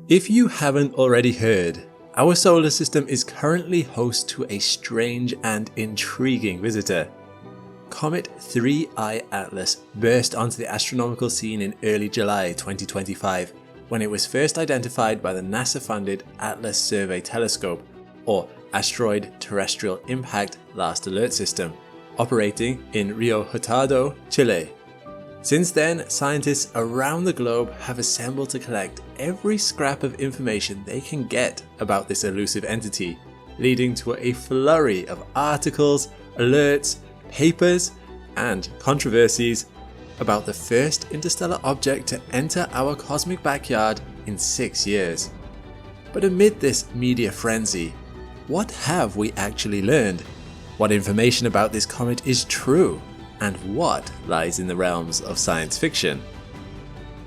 If you haven't already heard, our solar system is currently host to a strange and intriguing visitor. Comet 3I Atlas burst onto the astronomical scene in early July 2025 when it was first identified by the NASA-funded Atlas Survey Telescope, or Asteroid Terrestrial Impact Last Alert System, operating in Rio Hurtado, Chile. Since then, scientists around the globe have assembled to collect every scrap of information they can get about this elusive entity, leading to a flurry of articles, alerts, papers, and controversies about the first interstellar object to enter our cosmic backyard in 6 years. But amid this media frenzy, what have we actually learned? What information about this comet is true? And what lies in the realms of science fiction?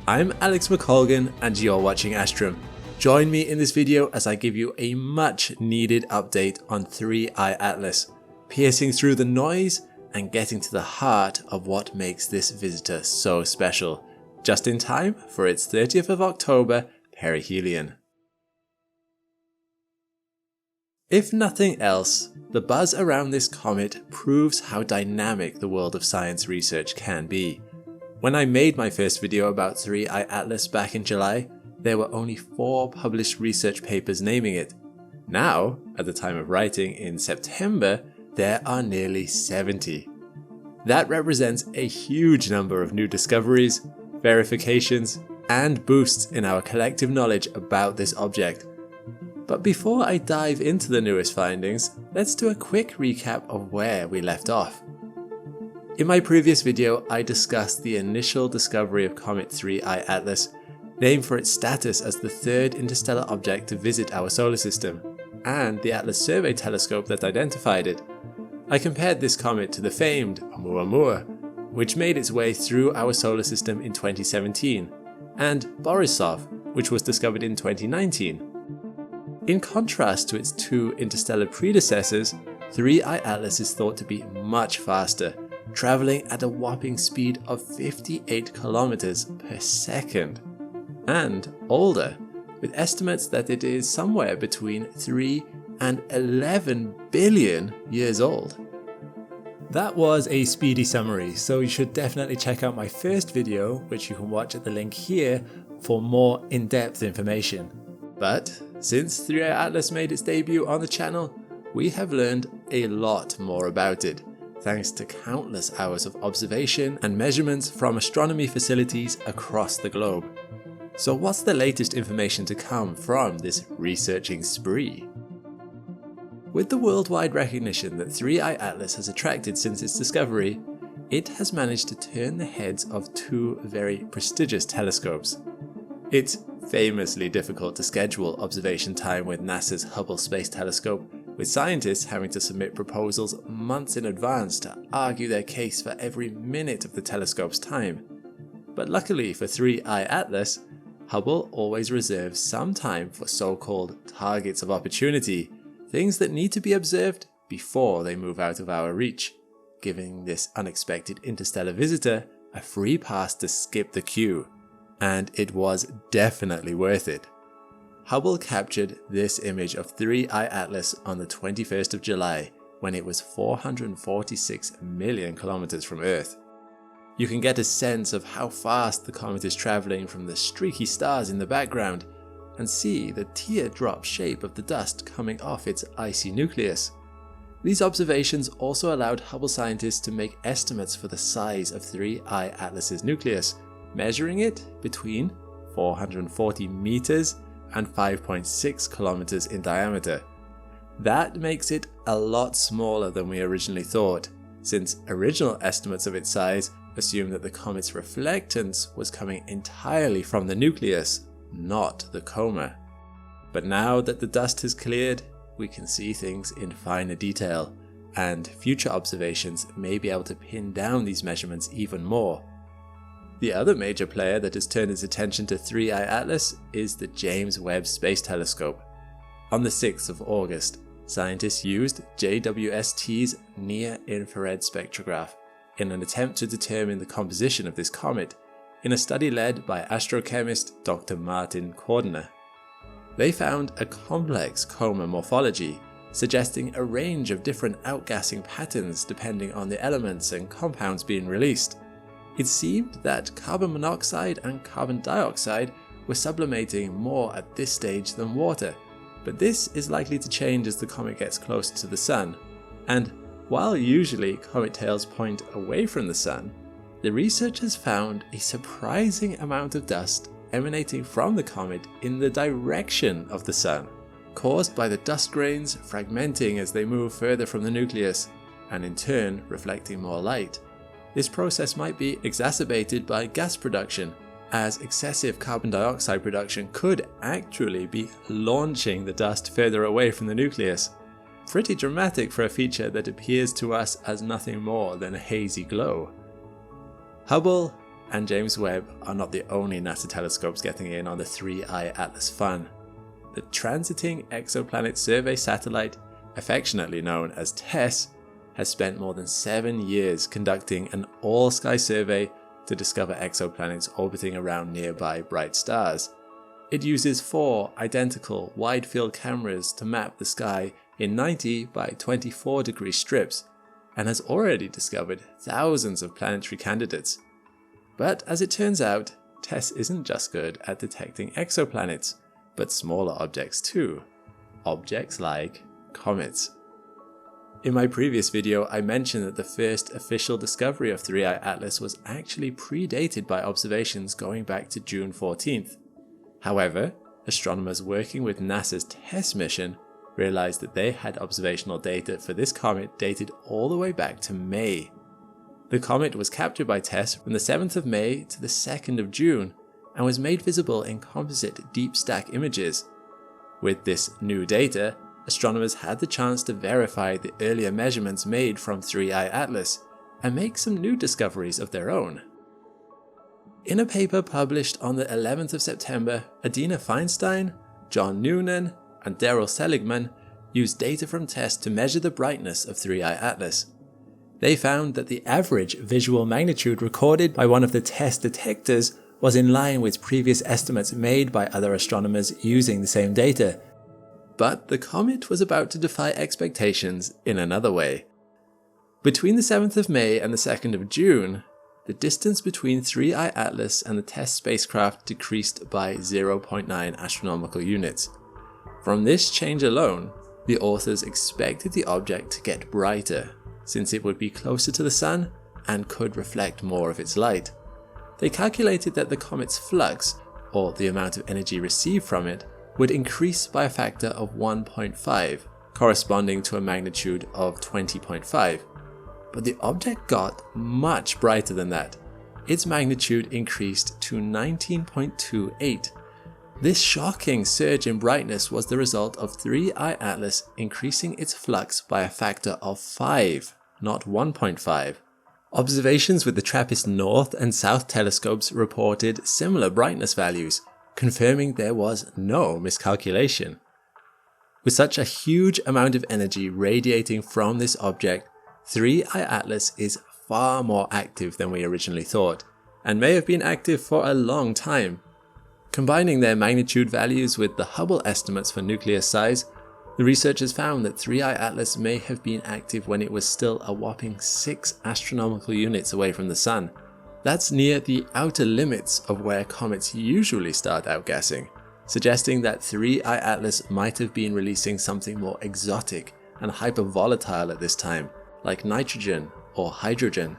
I'm Alex McColgan and you're watching Astrum. Join me in this video as I give you a much needed update on 3I Atlas, piercing through the noise and getting to the heart of what makes this visitor so special, just in time for its 30th of October perihelion. If nothing else, the buzz around this comet proves how dynamic the world of science research can be. When I made my first video about 3I Atlas back in July, there were only 4 published research papers naming it. Now, at the time of writing in September, there are nearly 70. That represents a huge number of new discoveries, verifications, and boosts in our collective knowledge about this object. But before I dive into the newest findings, let's do a quick recap of where we left off. In my previous video, I discussed the initial discovery of Comet 3I Atlas, named for its status as the third interstellar object to visit our solar system, and the Atlas Survey Telescope that identified it. I compared this comet to the famed Oumuamua, which made its way through our solar system in 2017, and Borisov, which was discovered in 2019. In contrast to its 2 interstellar predecessors, 3I Atlas is thought to be much faster, travelling at a whopping speed of 58 kilometers per second, and older, with estimates that it is somewhere between 3 and 11 billion years old. That was a speedy summary, so you should definitely check out my first video, which you can watch at the link here, for more in-depth information. But since 3I Atlas made its debut on the channel, we have learned a lot more about it, thanks to countless hours of observation and measurements from astronomy facilities across the globe. So what's the latest information to come from this researching spree? With the worldwide recognition that 3I Atlas has attracted since its discovery, it has managed to turn the heads of 2 very prestigious telescopes. It's famously difficult to schedule observation time with NASA's Hubble Space Telescope, with scientists having to submit proposals months in advance to argue their case for every minute of the telescope's time. But luckily for 3I Atlas, Hubble always reserves some time for so-called targets of opportunity, things that need to be observed before they move out of our reach, giving this unexpected interstellar visitor a free pass to skip the queue. And it was definitely worth it. Hubble captured this image of 3I Atlas on the 21st of July when it was 446 million kilometers from Earth. You can get a sense of how fast the comet is traveling from the streaky stars in the background and see the teardrop shape of the dust coming off its icy nucleus. These observations also allowed Hubble scientists to make estimates for the size of 3I Atlas's nucleus, measuring it between 440 meters and 5.6 kilometers in diameter. That makes it a lot smaller than we originally thought, since original estimates of its size assumed that the comet's reflectance was coming entirely from the nucleus, not the coma. But now that the dust has cleared, we can see things in finer detail, and future observations may be able to pin down these measurements even more. The other major player that has turned its attention to 3I Atlas is the James Webb Space Telescope. On the 6th of August, scientists used JWST's near-infrared spectrograph in an attempt to determine the composition of this comet, in a study led by astrochemist Dr. Martin Cordner. They found a complex coma morphology, suggesting a range of different outgassing patterns depending on the elements and compounds being released. It seemed that carbon monoxide and carbon dioxide were sublimating more at this stage than water, but this is likely to change as the comet gets closer to the Sun. And while usually comet tails point away from the Sun, the researchers found a surprising amount of dust emanating from the comet in the direction of the Sun, caused by the dust grains fragmenting as they move further from the nucleus, and in turn reflecting more light. This process might be exacerbated by gas production, as excessive carbon dioxide production could actually be launching the dust further away from the nucleus. Pretty dramatic for a feature that appears to us as nothing more than a hazy glow. Hubble and James Webb are not the only NASA telescopes getting in on the 3i Atlas fun. The Transiting Exoplanet Survey Satellite, affectionately known as TESS, has spent more than 7 years conducting an all-sky survey to discover exoplanets orbiting around nearby bright stars. It uses 4 identical wide-field cameras to map the sky in 90 by 24 degree strips, and has already discovered thousands of planetary candidates. But as it turns out, TESS isn't just good at detecting exoplanets, but smaller objects too. Objects like comets. In my previous video, I mentioned that the first official discovery of 3i Atlas was actually predated by observations going back to June 14th. However, astronomers working with NASA's TESS mission realized that they had observational data for this comet dated all the way back to May. The comet was captured by TESS from the 7th of May to the 2nd of June and was made visible in composite deep stack images. With this new data, astronomers had the chance to verify the earlier measurements made from 3i Atlas and make some new discoveries of their own. In a paper published on the 11th of September, Adina Feinstein, John Noonan, and Daryl Seligman used data from TESS to measure the brightness of 3i Atlas. They found that the average visual magnitude recorded by one of the TESS detectors was in line with previous estimates made by other astronomers using the same data. But the comet was about to defy expectations in another way. Between the 7th of May and the 2nd of June, the distance between 3i Atlas and the TESS spacecraft decreased by 0.9 astronomical units. From this change alone, the authors expected the object to get brighter, since it would be closer to the Sun and could reflect more of its light. They calculated that the comet's flux, or the amount of energy received from it, would increase by a factor of 1.5, corresponding to a magnitude of 20.5. But the object got much brighter than that. Its magnitude increased to 19.28. This shocking surge in brightness was the result of 3i Atlas increasing its flux by a factor of 5, not 1.5. Observations with the TRAPPIST North and South telescopes reported similar brightness values, confirming there was no miscalculation. With such a huge amount of energy radiating from this object, 3i Atlas is far more active than we originally thought, and may have been active for a long time. Combining their magnitude values with the Hubble estimates for nucleus size, the researchers found that 3i Atlas may have been active when it was still a whopping 6 astronomical units away from the Sun. That's near the outer limits of where comets usually start outgassing, suggesting that 3i Atlas might have been releasing something more exotic and hypervolatile at this time, like nitrogen or hydrogen.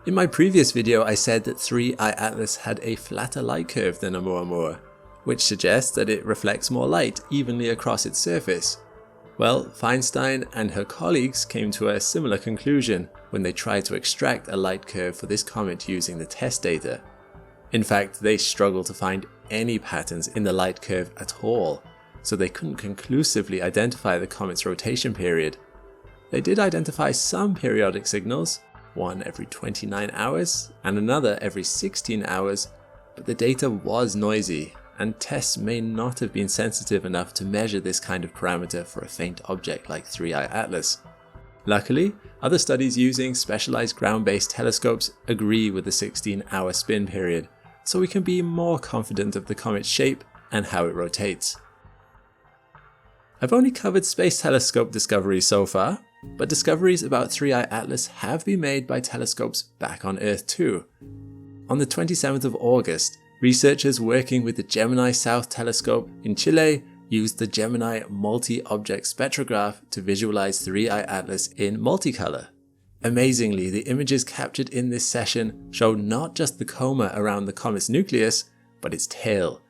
In my previous video, I said that 3i Atlas had a flatter light curve than Oumuamua, which suggests that it reflects more light evenly across its surface. Well, Feinstein and her colleagues came to a similar conclusion when they tried to extract a light curve for this comet using the TESS data. In fact, they struggled to find any patterns in the light curve at all, so they couldn't conclusively identify the comet's rotation period. They did identify some periodic signals, one every 29 hours and another every 16 hours, but the data was noisy, and TESS may not have been sensitive enough to measure this kind of parameter for a faint object like 3i Atlas. Luckily, other studies using specialized ground-based telescopes agree with the 16-hour spin period, so we can be more confident of the comet's shape and how it rotates. I've only covered space telescope discoveries so far, but discoveries about 3I Atlas have been made by telescopes back on Earth too. On the 27th of August, researchers working with the Gemini South Telescope in Chile used the Gemini Multi-Object Spectrograph to visualize 3I Atlas in multicolor. Amazingly, the images captured in this session show not just the coma around the comet's nucleus, but its tail.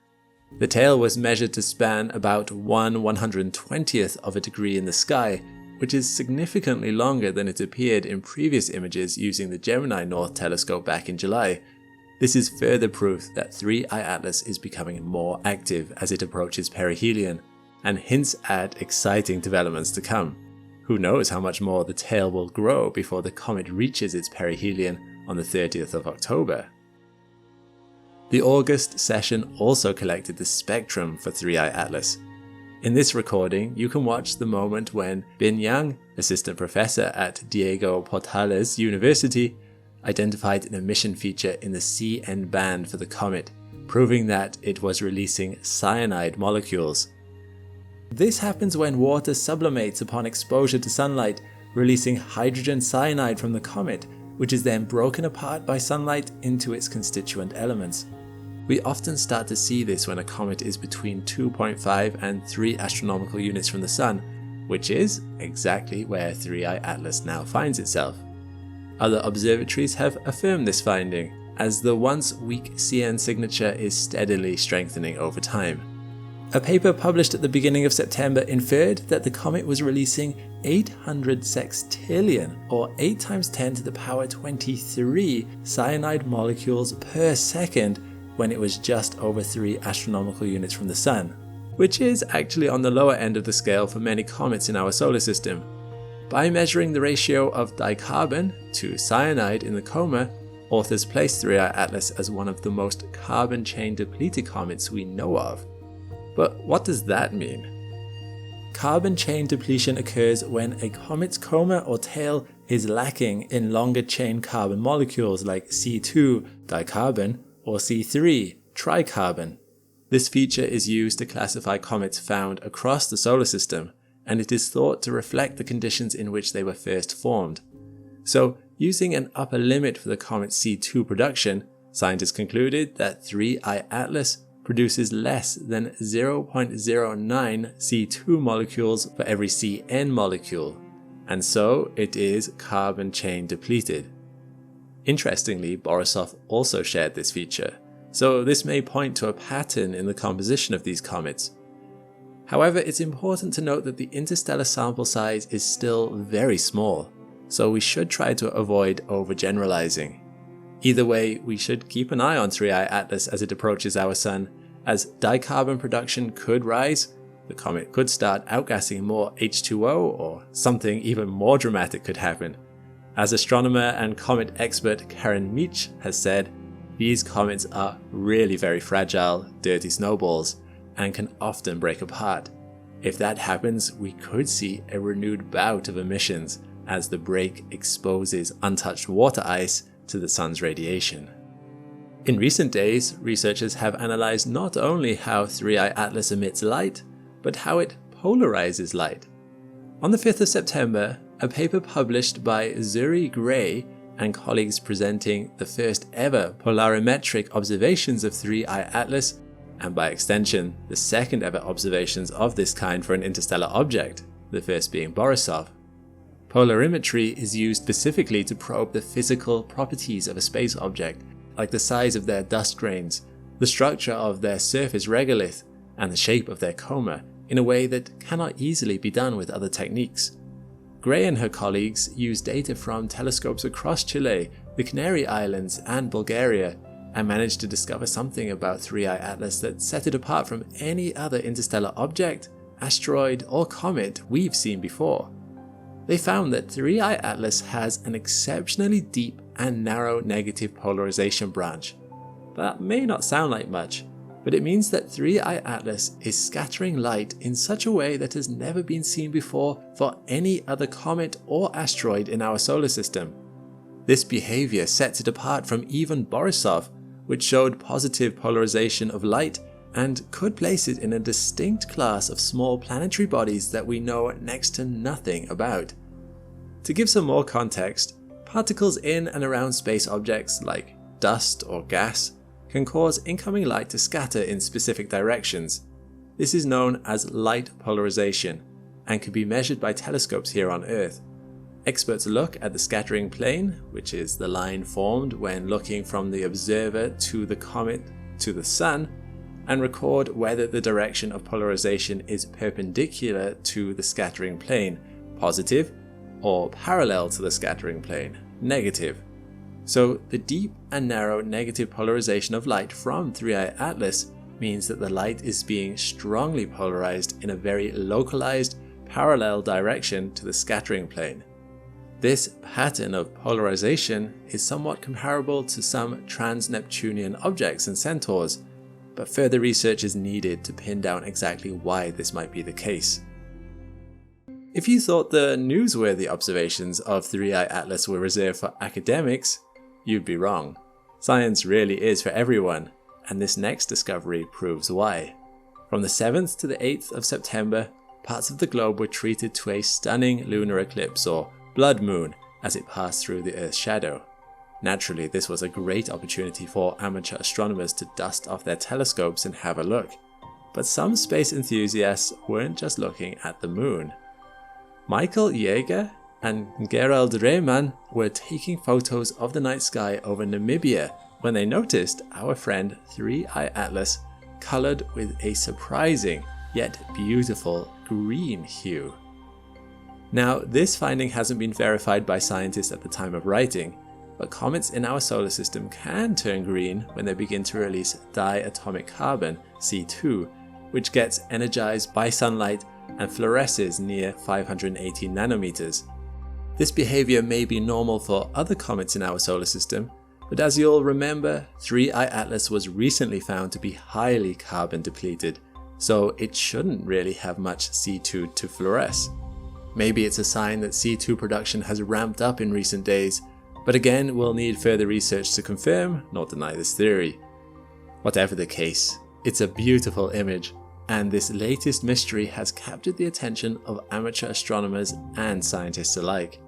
The tail was measured to span about 1/120th of a degree in the sky, which is significantly longer than it appeared in previous images using the Gemini North Telescope back in July. This is further proof that 3I Atlas is becoming more active as it approaches perihelion, and hints at exciting developments to come. Who knows how much more the tail will grow before the comet reaches its perihelion on the 30th of October. The August session also collected the spectrum for 3I Atlas. In this recording, you can watch the moment when Bin Yang, assistant professor at Diego Portales University, identified an emission feature in the CN band for the comet, proving that it was releasing cyanide molecules. This happens when water sublimates upon exposure to sunlight, releasing hydrogen cyanide from the comet, which is then broken apart by sunlight into its constituent elements. We often start to see this when a comet is between 2.5 and 3 astronomical units from the Sun, which is exactly where 3I Atlas now finds itself. Other observatories have affirmed this finding, as the once weak CN signature is steadily strengthening over time. A paper published at the beginning of September inferred that the comet was releasing 800 sextillion, or 8 times 10 to the power 23 cyanide molecules per second when it was just over 3 astronomical units from the Sun, which is actually on the lower end of the scale for many comets in our solar system. By measuring the ratio of dicarbon to cyanide in the coma, authors placed 3I Atlas as one of the most carbon chain depleted comets we know of. But what does that mean? Carbon chain depletion occurs when a comet's coma or tail is lacking in longer chain carbon molecules like C2 dicarbon or C3 tricarbon. This feature is used to classify comets found across the solar system, and it is thought to reflect the conditions in which they were first formed. So, using an upper limit for the comet's C2 production, scientists concluded that 3I Atlas produces less than 0.09 C2 molecules for every CN molecule, and so it is carbon chain depleted. Interestingly, Borisov also shared this feature, so this may point to a pattern in the composition of these comets. However, it's important to note that the interstellar sample size is still very small, so we should try to avoid overgeneralizing. Either way, we should keep an eye on 3I Atlas as it approaches our Sun, as dicarbon production could rise, the comet could start outgassing more H2O, or something even more dramatic could happen. As astronomer and comet expert Karen Meach has said, these comets are really very fragile, dirty snowballs, and can often break apart. If that happens, we could see a renewed bout of emissions as the break exposes untouched water ice to the Sun's radiation. In recent days, researchers have analyzed not only how 3I Atlas emits light, but how it polarizes light. On the 5th of September, a paper published by Zuri Gray and colleagues presenting the first ever polarimetric observations of 3I Atlas, and by extension, the second ever observations of this kind for an interstellar object, the first being Borisov. Polarimetry is used specifically to probe the physical properties of a space object, like the size of their dust grains, the structure of their surface regolith, and the shape of their coma, in a way that cannot easily be done with other techniques. Gray and her colleagues used data from telescopes across Chile, the Canary Islands, and Bulgaria, and managed to discover something about 3I Atlas that set it apart from any other interstellar object, asteroid, or comet we've seen before. They found that 3I Atlas has an exceptionally deep and narrow negative polarization branch. That may not sound like much, but it means that 3I Atlas is scattering light in such a way that has never been seen before for any other comet or asteroid in our solar system. This behavior sets it apart from even Borisov, which showed positive polarization of light and could place it in a distinct class of small planetary bodies that we know next to nothing about. To give some more context, particles in and around space objects like dust or gas can cause incoming light to scatter in specific directions. This is known as light polarization and can be measured by telescopes here on Earth. Experts look at the scattering plane, which is the line formed when looking from the observer to the comet to the Sun, and record whether the direction of polarization is perpendicular to the scattering plane, positive, or parallel to the scattering plane, negative. So the deep and narrow negative polarization of light from 3i Atlas means that the light is being strongly polarized in a very localized, parallel direction to the scattering plane. This pattern of polarization is somewhat comparable to some trans-Neptunian objects and centaurs, but further research is needed to pin down exactly why this might be the case. If you thought the newsworthy observations of 3i Atlas were reserved for academics, you'd be wrong. Science really is for everyone, and this next discovery proves why. From the 7th to the 8th of September, parts of the globe were treated to a stunning lunar eclipse, or blood moon, as it passed through the Earth's shadow. Naturally, this was a great opportunity for amateur astronomers to dust off their telescopes and have a look. But some space enthusiasts weren't just looking at the moon. Michael Jaeger and Gerald Rehman were taking photos of the night sky over Namibia when they noticed our friend 3i Atlas coloured with a surprising yet beautiful green hue. Now, this finding hasn't been verified by scientists at the time of writing, but comets in our solar system can turn green when they begin to release diatomic carbon, C2, which gets energized by sunlight and fluoresces near 580 nanometers. This behavior may be normal for other comets in our solar system, but as you'll remember, 3i Atlas was recently found to be highly carbon depleted, so it shouldn't really have much C2 to fluoresce. Maybe it's a sign that C2 production has ramped up in recent days, but again, we'll need further research to confirm nor deny this theory. Whatever the case, it's a beautiful image, and this latest mystery has captured the attention of amateur astronomers and scientists alike.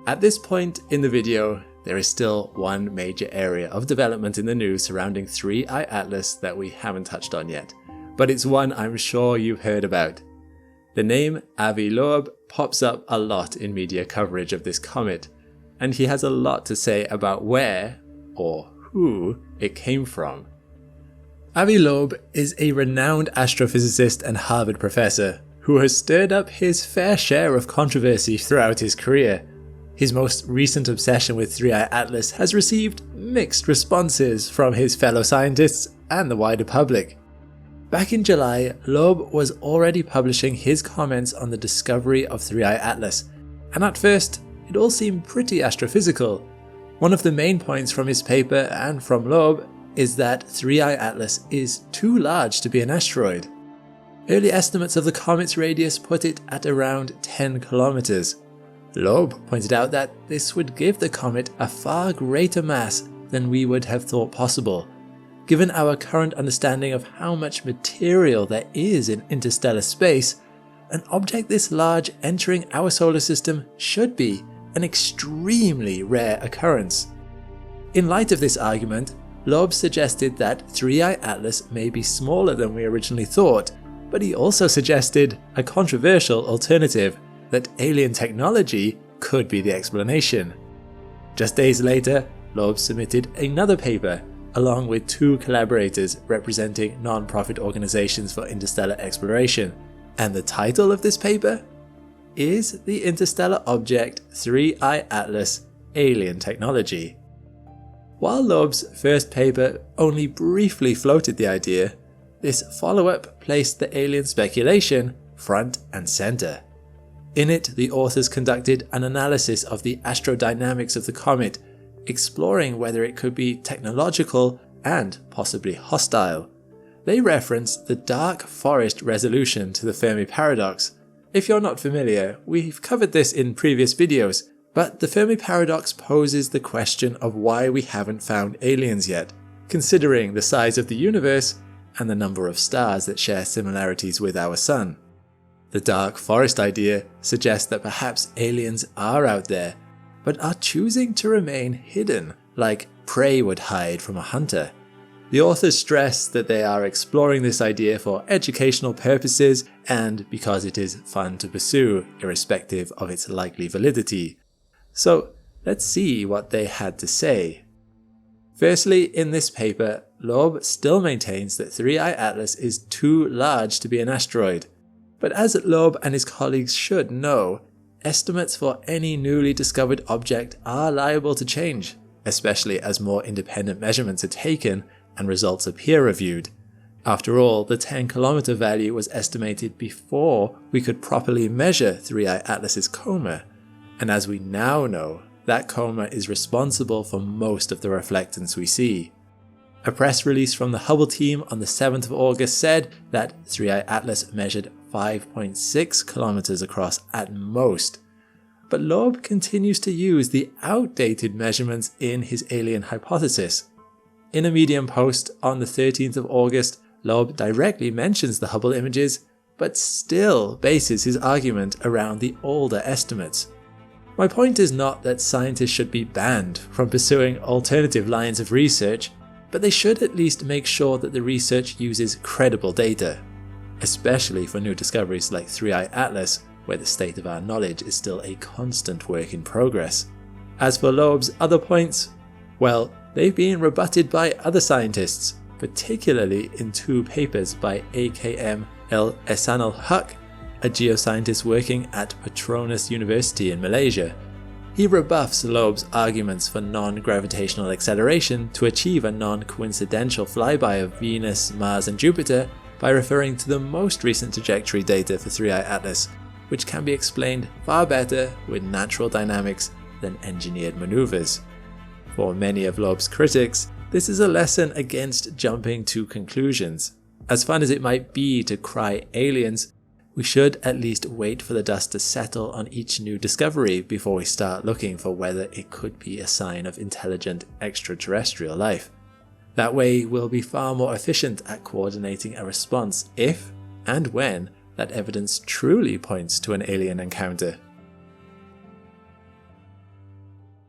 At this point in the video, there is still one major area of development in the news surrounding 3i Atlas that we haven't touched on yet, but it's one I'm sure you've heard about. The name Avi Loeb pops up a lot in media coverage of this comet, and he has a lot to say about where, or who, it came from. Avi Loeb is a renowned astrophysicist and Harvard professor who has stirred up his fair share of controversy throughout his career. His most recent obsession with 3i Atlas has received mixed responses from his fellow scientists and the wider public. Back in July, Loeb was already publishing his comments on the discovery of 3i Atlas, and at first, it all seemed pretty astrophysical. One of the main points from his paper and from Loeb is that 3i Atlas is too large to be an asteroid. Early estimates of the comet's radius put it at around 10 kilometers. Loeb pointed out that this would give the comet a far greater mass than we would have thought possible. Given our current understanding of how much material there is in interstellar space, an object this large entering our solar system should be an extremely rare occurrence. In light of this argument, Loeb suggested that 3i Atlas may be smaller than we originally thought, but he also suggested a controversial alternative, that alien technology could be the explanation. Just days later, Loeb submitted another paper along with two collaborators representing non-profit organizations for interstellar exploration, and the title of this paper is the Interstellar Object 3i Atlas Alien Technology. While Loeb's first paper only briefly floated the idea, this follow-up placed the alien speculation front and center. In it, the authors conducted an analysis of the astrodynamics of the comet, exploring whether it could be technological and possibly hostile. They referenced the dark forest resolution to the Fermi paradox. If you're not familiar, we've covered this in previous videos, but the Fermi paradox poses the question of why we haven't found aliens yet. Considering the size of the universe, and the number of stars that share similarities with our Sun. The dark forest idea suggests that perhaps aliens are out there, but are choosing to remain hidden, like prey would hide from a hunter. The authors stress that they are exploring this idea for educational purposes and because it is fun to pursue, irrespective of its likely validity. So let's see what they had to say. Firstly, in this paper, Loeb still maintains that 3I Atlas is too large to be an asteroid. But as Loeb and his colleagues should know, estimates for any newly discovered object are liable to change, especially as more independent measurements are taken and results are peer-reviewed. After all, the 10-kilometer value was estimated before we could properly measure 3I Atlas's coma, and as we now know, that coma is responsible for most of the reflectance we see. A press release from the Hubble team on the 7th of August said that 3I Atlas measured 5.6 kilometers across at most, but Loeb continues to use the outdated measurements in his alien hypothesis. In a Medium post on the 13th of August, Loeb directly mentions the Hubble images, but still bases his argument around the older estimates. My point is not that scientists should be banned from pursuing alternative lines of research, but they should at least make sure that the research uses credible data, especially for new discoveries like 3I Atlas, where the state of our knowledge is still a constant work in progress. As for Loeb's other points, well, they've been rebutted by other scientists, particularly in two papers by AKM El Ehsanul Haq, a geoscientist working at Petronas University in Malaysia. He rebuffs Loeb's arguments for non-gravitational acceleration to achieve a non-coincidental flyby of Venus, Mars and Jupiter by referring to the most recent trajectory data for 3I Atlas, which can be explained far better with natural dynamics than engineered maneuvers. For many of Loeb's critics, this is a lesson against jumping to conclusions. As fun as it might be to cry aliens, we should at least wait for the dust to settle on each new discovery before we start looking for whether it could be a sign of intelligent extraterrestrial life. That way, we'll be far more efficient at coordinating a response if and when that evidence truly points to an alien encounter.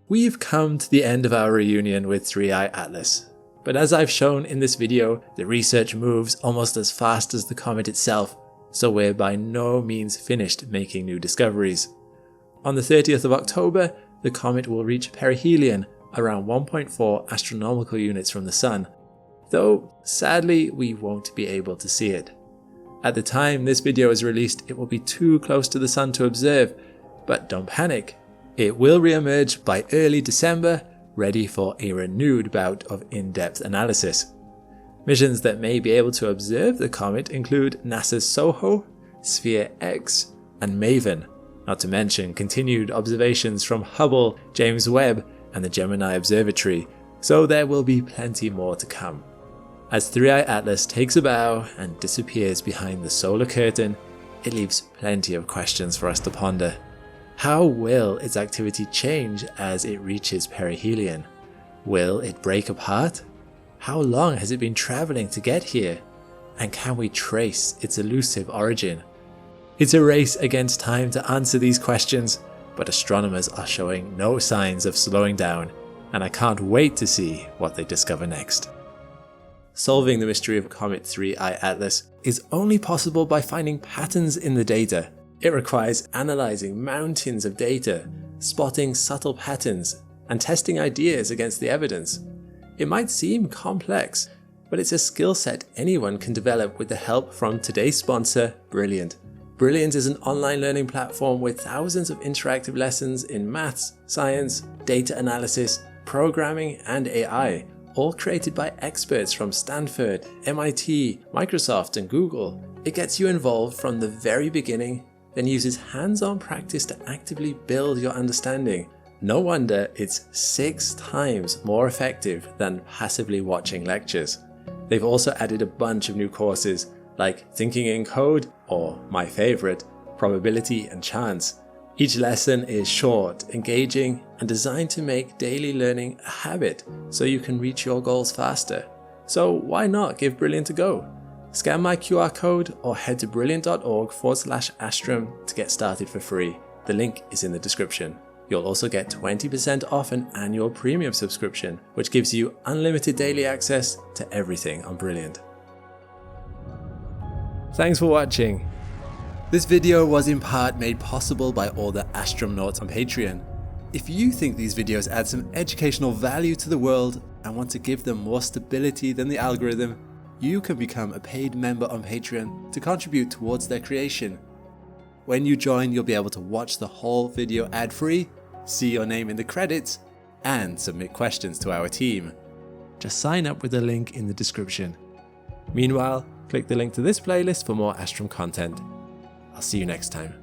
We've come to the end of our reunion with 3I Atlas, but as I've shown in this video, the research moves almost as fast as the comet itself, so we're by no means finished making new discoveries. On the 30th of October, the comet will reach Perihelion, around 1.4 astronomical units from the Sun, though sadly we won't be able to see it. At the time this video is released, it will be too close to the Sun to observe, but don't panic. It will re-emerge by early December, ready for a renewed bout of in-depth analysis. Missions that may be able to observe the comet include NASA's SOHO, Sphere X, and MAVEN, not to mention continued observations from Hubble, James Webb, and the Gemini Observatory, so there will be plenty more to come. As 3I Atlas takes a bow and disappears behind the solar curtain, it leaves plenty of questions for us to ponder. How will its activity change as it reaches perihelion? Will it break apart? How long has it been travelling to get here? And can we trace its elusive origin? It's a race against time to answer these questions, but astronomers are showing no signs of slowing down, and I can't wait to see what they discover next. Solving the mystery of Comet 3I Atlas is only possible by finding patterns in the data. It requires analysing mountains of data, spotting subtle patterns, and testing ideas against the evidence. It might seem complex, but it's a skill set anyone can develop with the help from today's sponsor, Brilliant. Brilliant is an online learning platform with thousands of interactive lessons in maths, science, data analysis, programming, and AI, all created by experts from Stanford, MIT, Microsoft, and Google. It gets you involved from the very beginning, then uses hands-on practice to actively build your understanding. No wonder it's 6 times more effective than passively watching lectures. They've also added a bunch of new courses like Thinking in Code, or my favourite, Probability and Chance. Each lesson is short, engaging, and designed to make daily learning a habit so you can reach your goals faster. So why not give Brilliant a go? Scan my QR code or head to brilliant.org/Astrum to get started for free. The link is in the description. You'll also get 20% off an annual premium subscription, which gives you unlimited daily access to everything on Brilliant. Thanks for watching. This video was in part made possible by all the Astromnauts on Patreon. If you think these videos add some educational value to the world and want to give them more stability than the algorithm, you can become a paid member on Patreon to contribute towards their creation. When you join, you'll be able to watch the whole video ad-free, see your name in the credits, and submit questions to our team. Just sign up with the link in the description. Meanwhile, click the link to this playlist for more Astrum content. I'll see you next time.